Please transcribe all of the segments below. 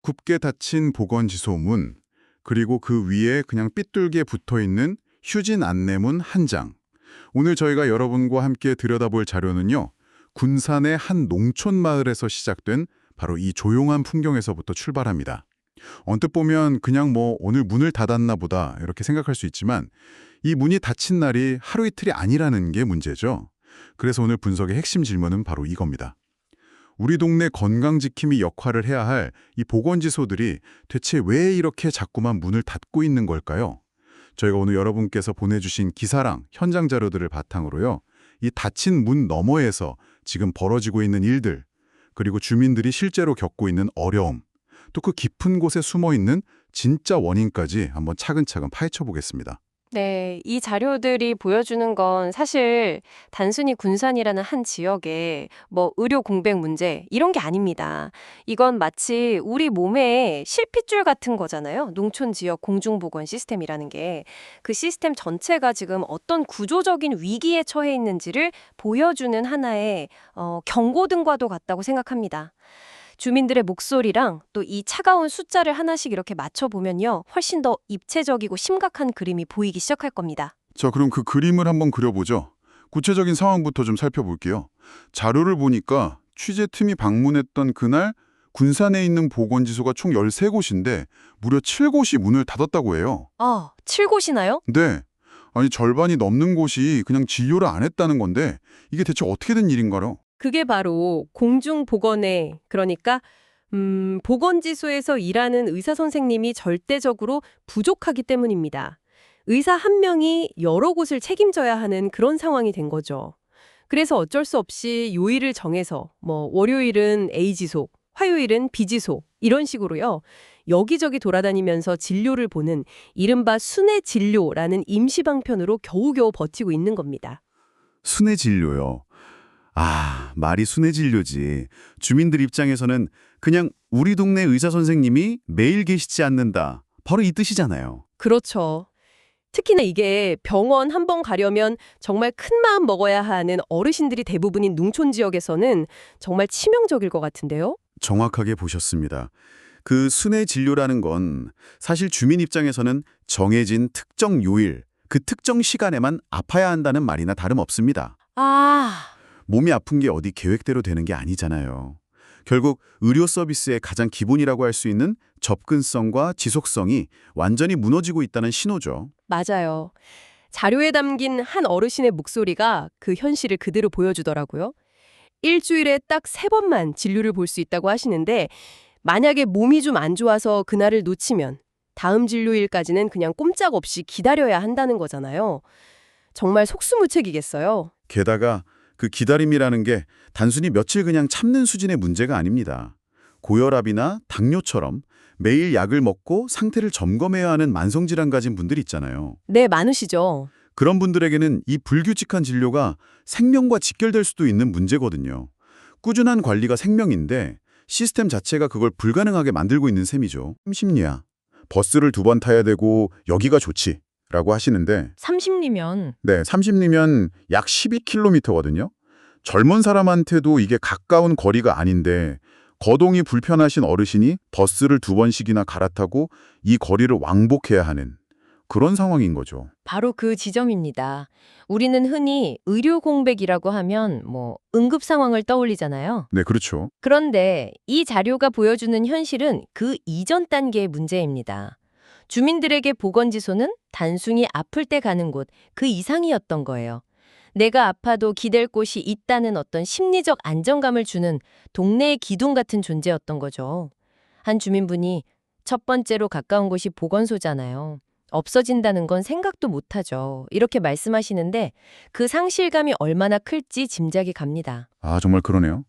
굽게 닫힌 보건지소문, 그리고 그 위에 그냥 삐뚤게 붙어있는 휴진 안내문 한 장. 오늘 저희가 여러분과 함께 들여다볼 자료는요. 군산의 한 농촌 마을에서 시작된 바로 이 조용한 풍경에서부터 출발합니다. 언뜻 보면 그냥 오늘 문을 닫았나 보다 이렇게 생각할 수 있지만 이 문이 닫힌 날이 하루 이틀이 아니라는 게 문제죠. 그래서 오늘 분석의 핵심 질문은 바로 이겁니다. 우리 동네 건강지킴이 역할을 해야 할 이 보건지소들이 대체 왜 이렇게 자꾸만 문을 닫고 있는 걸까요? 저희가 오늘 여러분께서 보내주신 기사랑 현장 자료들을 바탕으로요. 이 닫힌 문 너머에서 지금 벌어지고 있는 일들, 그리고 주민들이 실제로 겪고 있는 어려움, 또 그 깊은 곳에 숨어있는 진짜 원인까지 한번 차근차근 파헤쳐 보겠습니다. 네, 이 자료들이 보여주는 건 사실 단순히 군산이라는 한 지역의 의료 공백 문제 이런 게 아닙니다. 이건 마치 우리 몸의 실핏줄 같은 거잖아요. 농촌 지역 공중보건 시스템이라는 게. 그 시스템 전체가 지금 어떤 구조적인 위기에 처해 있는지를 보여주는 하나의 경고등과도 같다고 생각합니다. 주민들의 목소리랑 또 이 차가운 숫자를 하나씩 이렇게 맞춰보면요. 훨씬 더 입체적이고 심각한 그림이 보이기 시작할 겁니다. 자, 그럼 그 그림을 한번 그려보죠. 구체적인 상황부터 좀 살펴볼게요. 자료를 보니까 취재팀이 방문했던 그날 군산에 있는 보건지소가 총 13곳인데 무려 7곳이 문을 닫았다고 해요. 아, 7곳이나요? 네. 아니 절반이 넘는 곳이 그냥 진료를 안 했다는 건데 이게 대체 어떻게 된 일인가요? 그게 바로 공중보건에, 그러니까 보건지소에서 일하는 의사 선생님이 절대적으로 부족하기 때문입니다. 의사 한 명이 여러 곳을 책임져야 하는 그런 상황이 된 거죠. 그래서 어쩔 수 없이 요일을 정해서 월요일은 A지소, 화요일은 B지소 이런 식으로요. 여기저기 돌아다니면서 진료를 보는 이른바 순회 진료라는 임시 방편으로 겨우겨우 버티고 있는 겁니다. 순회 진료요. 아, 말이 순회 진료지. 주민들 입장에서는 그냥 우리 동네 의사 선생님이 매일 계시지 않는다. 바로 이 뜻이잖아요. 그렇죠. 특히나 이게 병원 한 번 가려면 정말 큰 마음 먹어야 하는 어르신들이 대부분인 농촌 지역에서는 정말 치명적일 것 같은데요. 정확하게 보셨습니다. 그 순회 진료라는 건 사실 주민 입장에서는 정해진 특정 요일, 그 특정 시간에만 아파야 한다는 말이나 다름없습니다. 아, 몸이 아픈 게 어디 계획대로 되는 게 아니잖아요. 결국 의료 서비스의 가장 기본이라고 할 수 있는 접근성과 지속성이 완전히 무너지고 있다는 신호죠. 맞아요. 자료에 담긴 한 어르신의 목소리가 그 현실을 그대로 보여주더라고요. 일주일에 딱 3번만 진료를 볼 수 있다고 하시는데 만약에 몸이 좀 안 좋아서 그날을 놓치면 다음 진료일까지는 그냥 꼼짝없이 기다려야 한다는 거잖아요. 정말 속수무책이겠어요. 게다가 그 기다림이라는 게 단순히 며칠 그냥 참는 수준의 문제가 아닙니다. 고혈압이나 당뇨처럼 매일 약을 먹고 상태를 점검해야 하는 만성질환 가진 분들 있잖아요. 네, 많으시죠. 그런 분들에게는 이 불규칙한 진료가 생명과 직결될 수도 있는 문제거든요. 꾸준한 관리가 생명인데 시스템 자체가 그걸 불가능하게 만들고 있는 셈이죠. 심리야. 버스를 2번 타야 되고 여기가 좋지 라고 하시는데 30리면 네, 30리면 약 12km거든요. 젊은 사람한테도 이게 가까운 거리가 아닌데 거동이 불편하신 어르신이 버스를 2번씩이나 갈아타고 이 거리를 왕복해야 하는 그런 상황인 거죠. 바로 그 지점입니다. 우리는 흔히 의료 공백이라고 하면 응급 상황을 떠올리잖아요. 네, 그렇죠. 그런데 이 자료가 보여주는 현실은 그 이전 단계의 문제입니다. 주민들에게 보건지소는 단순히 아플 때 가는 곳, 그 이상이었던 거예요. 내가 아파도 기댈 곳이 있다는 어떤 심리적 안정감을 주는 동네의 기둥 같은 존재였던 거죠. 한 주민분이 첫 번째로 가까운 곳이 보건소잖아요. 없어진다는 건 생각도 못하죠. 이렇게 말씀하시는데 그 상실감이 얼마나 클지 짐작이 갑니다. 아, 정말 그러네요.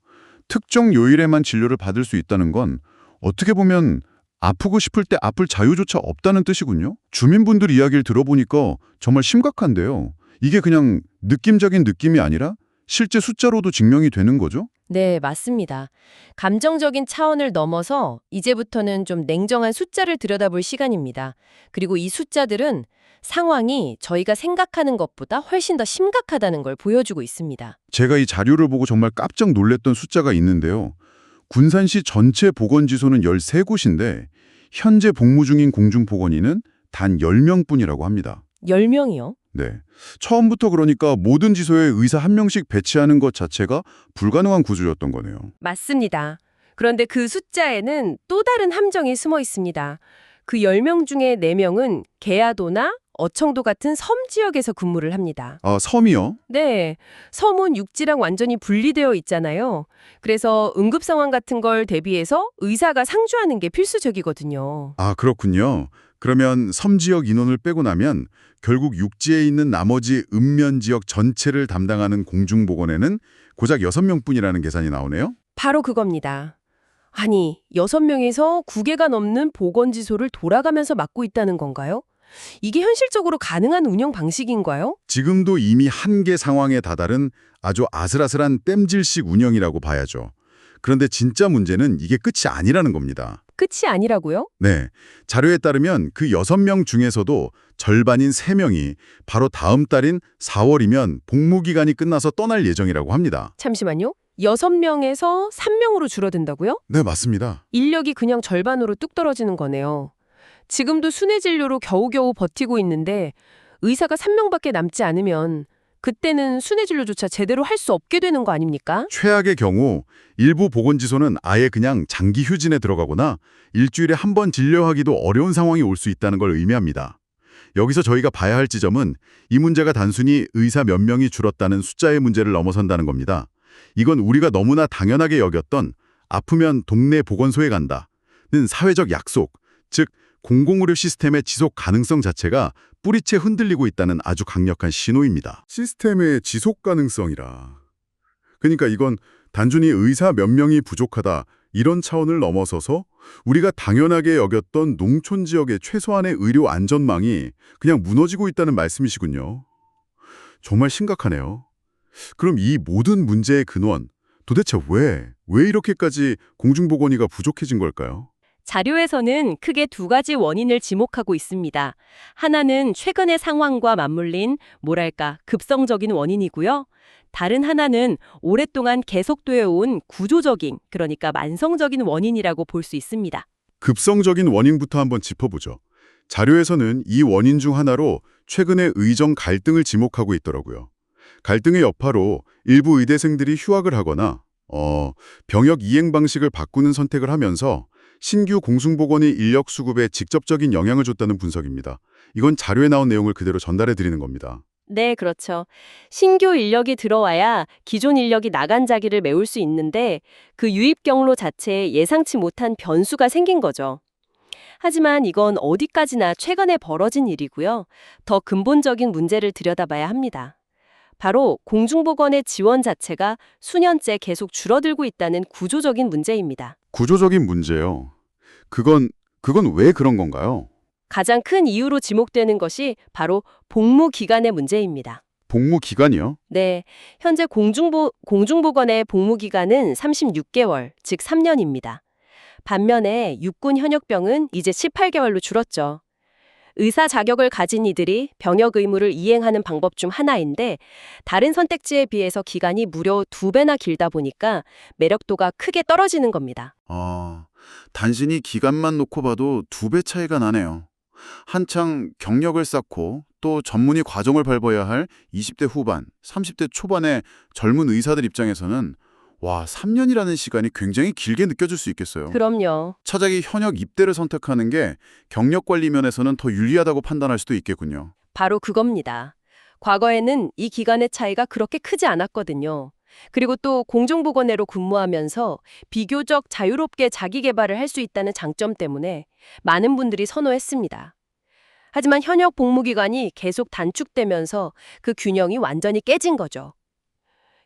특정 요일에만 진료를 받을 수 있다는 건 어떻게 보면 아프고 싶을 때 아플 자유조차 없다는 뜻이군요. 주민분들 이야기를 들어보니까 정말 심각한데요. 이게 그냥 느낌적인 느낌이 아니라 실제 숫자로도 증명이 되는 거죠? 네, 맞습니다. 감정적인 차원을 넘어서 이제부터는 좀 냉정한 숫자를 들여다볼 시간입니다. 그리고 이 숫자들은 상황이 저희가 생각하는 것보다 훨씬 더 심각하다는 걸 보여주고 있습니다. 제가 이 자료를 보고 정말 깜짝 놀랐던 숫자가 있는데요. 군산시 전체 보건지소는 13곳인데 현재 복무 중인 공중보건의는 단 10명뿐이라고 합니다. 10명이요? 네. 처음부터 그러니까 모든 지소에 의사 한 명씩 배치하는 것 자체가 불가능한 구조였던 거네요. 맞습니다. 그런데 그 숫자에는 또 다른 함정이 숨어 있습니다. 그 10명 중에 4명은 계야도나 어청도 같은 섬 지역에서 근무를 합니다. 아, 섬이요? 네, 섬은 육지랑 완전히 분리되어 있잖아요. 그래서 응급 상황 같은 걸 대비해서 의사가 상주하는 게 필수적이거든요. 아, 그렇군요. 그러면 섬 지역 인원을 빼고 나면 결국 육지에 있는 나머지 읍면 지역 전체를 담당하는 공중보건에는 고작 6명뿐이라는 계산이 나오네요. 바로 그겁니다. 아니, 6명에서 9개가 넘는 보건지소를 돌아가면서 맡고 있다는 건가요? 이게 현실적으로 가능한 운영 방식인가요? 지금도 이미 한계 상황에 다다른 아주 아슬아슬한 땜질식 운영이라고 봐야죠. 그런데 진짜 문제는 이게 끝이 아니라는 겁니다. 끝이 아니라고요? 네, 자료에 따르면 그 6명 중에서도 절반인 3명이 바로 다음 달인 4월이면 복무기간이 끝나서 떠날 예정이라고 합니다. 잠시만요. 6명에서 3명으로 줄어든다고요? 네, 맞습니다. 인력이 그냥 절반으로 뚝 떨어지는 거네요. 지금도 순회 진료로 겨우겨우 버티고 있는데 의사가 3명밖에 남지 않으면 그때는 순회 진료조차 제대로 할 수 없게 되는 거 아닙니까? 최악의 경우 일부 보건지소는 아예 그냥 장기 휴진에 들어가거나 일주일에 한 번 진료하기도 어려운 상황이 올 수 있다는 걸 의미합니다. 여기서 저희가 봐야 할 지점은 이 문제가 단순히 의사 몇 명이 줄었다는 숫자의 문제를 넘어선다는 겁니다. 이건 우리가 너무나 당연하게 여겼던 아프면 동네 보건소에 간다는 사회적 약속, 즉 공공의료 시스템의 지속 가능성 자체가 뿌리채 흔들리고 있다는 아주 강력한 신호입니다. 시스템의 지속 가능성이라. 그러니까 이건 단순히 의사 몇 명이 부족하다 이런 차원을 넘어서서 우리가 당연하게 여겼던 농촌 지역의 최소한의 의료 안전망이 그냥 무너지고 있다는 말씀이시군요. 정말 심각하네요. 그럼 이 모든 문제의 근원, 도대체 왜 이렇게까지 공중보건의가 부족해진 걸까요? 자료에서는 크게 2가지 원인을 지목하고 있습니다. 하나는 최근의 상황과 맞물린 급성적인 원인이고요. 다른 하나는 오랫동안 계속되어 온 구조적인, 그러니까 만성적인 원인이라고 볼 수 있습니다. 급성적인 원인부터 한번 짚어보죠. 자료에서는 이 원인 중 하나로 최근의 의정 갈등을 지목하고 있더라고요. 갈등의 여파로 일부 의대생들이 휴학을 하거나 병역 이행 방식을 바꾸는 선택을 하면서 신규 공중보건의 인력 수급에 직접적인 영향을 줬다는 분석입니다. 이건 자료에 나온 내용을 그대로 전달해 드리는 겁니다. 네, 그렇죠. 신규 인력이 들어와야 기존 인력이 나간 자리를 메울 수 있는데 그 유입 경로 자체에 예상치 못한 변수가 생긴 거죠. 하지만 이건 어디까지나 최근에 벌어진 일이고요. 더 근본적인 문제를 들여다봐야 합니다. 바로 공중보건의 지원 자체가 수년째 계속 줄어들고 있다는 구조적인 문제입니다. 구조적인 문제요. 그건 왜 그런 건가요? 가장 큰 이유로 지목되는 것이 바로 복무 기간의 문제입니다. 복무 기간이요? 네, 현재 공중보건의 복무 기간은 36개월, 즉 3년입니다. 반면에 육군 현역병은 이제 18개월로 줄었죠. 의사 자격을 가진 이들이 병역 의무를 이행하는 방법 중 하나인데 다른 선택지에 비해서 기간이 무려 2배나 길다 보니까 매력도가 크게 떨어지는 겁니다. 단순히 기간만 놓고 봐도 2배 차이가 나네요. 한창 경력을 쌓고 또 전문의 과정을 밟아야 할 20대 후반, 30대 초반의 젊은 의사들 입장에서는 3년이라는 시간이 굉장히 길게 느껴질 수 있겠어요. 그럼요. 차라리 현역 입대를 선택하는 게 경력 관리 면에서는 더 유리하다고 판단할 수도 있겠군요. 바로 그겁니다. 과거에는 이 기간의 차이가 그렇게 크지 않았거든요. 그리고 또 공중보건의로 근무하면서 비교적 자유롭게 자기 개발을 할 수 있다는 장점 때문에 많은 분들이 선호했습니다. 하지만 현역 복무기간이 계속 단축되면서 그 균형이 완전히 깨진 거죠.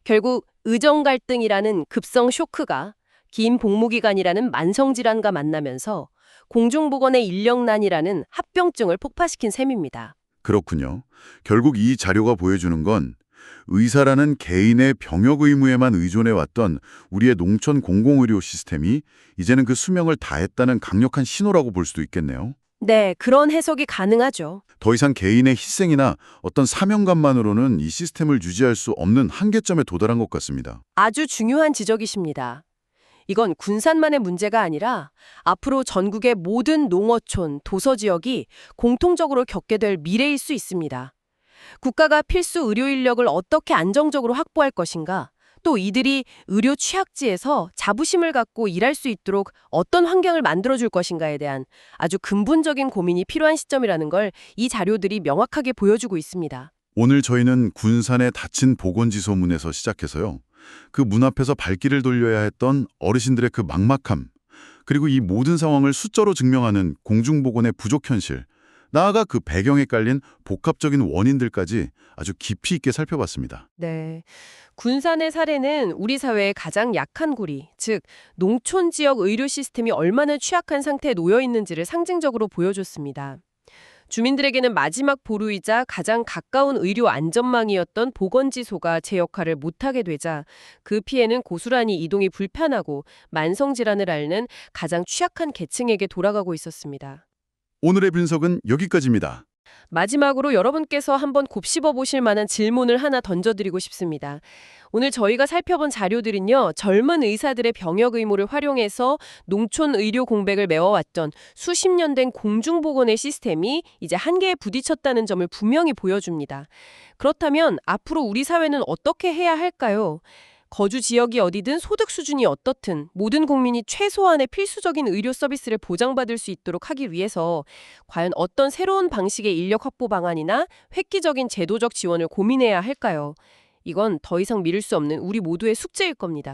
결국 의정 갈등이라는 급성 쇼크가 긴 복무기간이라는 만성질환과 만나면서 공중보건의 인력난이라는 합병증을 폭파시킨 셈입니다. 그렇군요. 결국 이 자료가 보여주는 건 의사라는 개인의 병역 의무에만 의존해왔던 우리의 농촌 공공의료 시스템이 이제는 그 수명을 다했다는 강력한 신호라고 볼 수도 있겠네요. 네, 그런 해석이 가능하죠. 더 이상 개인의 희생이나 어떤 사명감만으로는 이 시스템을 유지할 수 없는 한계점에 도달한 것 같습니다. 아주 중요한 지적이십니다. 이건 군산만의 문제가 아니라 앞으로 전국의 모든 농어촌, 도서 지역이 공통적으로 겪게 될 미래일 수 있습니다. 국가가 필수 의료 인력을 어떻게 안정적으로 확보할 것인가, 또 이들이 의료 취약지에서 자부심을 갖고 일할 수 있도록 어떤 환경을 만들어줄 것인가에 대한 아주 근본적인 고민이 필요한 시점이라는 걸 이 자료들이 명확하게 보여주고 있습니다. 오늘 저희는 군산의 닫힌 보건지소문에서 시작해서요. 그 문 앞에서 발길을 돌려야 했던 어르신들의 그 막막함, 그리고 이 모든 상황을 숫자로 증명하는 공중보건의 부족 현실, 나아가 그 배경에 깔린 복합적인 원인들까지 아주 깊이 있게 살펴봤습니다. 네. 군산의 사례는 우리 사회의 가장 약한 구리, 즉 농촌 지역 의료 시스템이 얼마나 취약한 상태에 놓여 있는지를 상징적으로 보여줬습니다. 주민들에게는 마지막 보루이자 가장 가까운 의료 안전망이었던 보건지소가 제 역할을 못하게 되자 그 피해는 고스란히 이동이 불편하고 만성질환을 앓는 가장 취약한 계층에게 돌아가고 있었습니다. 오늘의 분석은 여기까지입니다. 마지막으로 여러분께서 한번 곱씹어 보실 만한 질문을 하나 던져드리고 싶습니다. 오늘 저희가 살펴본 자료들은요, 젊은 의사들의 병역 의무를 활용해서 농촌 의료 공백을 메워왔던 수십 년 된 공중보건의 시스템이 이제 한계에 부딪혔다는 점을 분명히 보여줍니다. 그렇다면 앞으로 우리 사회는 어떻게 해야 할까요? 거주 지역이 어디든 소득 수준이 어떻든 모든 국민이 최소한의 필수적인 의료 서비스를 보장받을 수 있도록 하기 위해서 과연 어떤 새로운 방식의 인력 확보 방안이나 획기적인 제도적 지원을 고민해야 할까요? 이건 더 이상 미룰 수 없는 우리 모두의 숙제일 겁니다.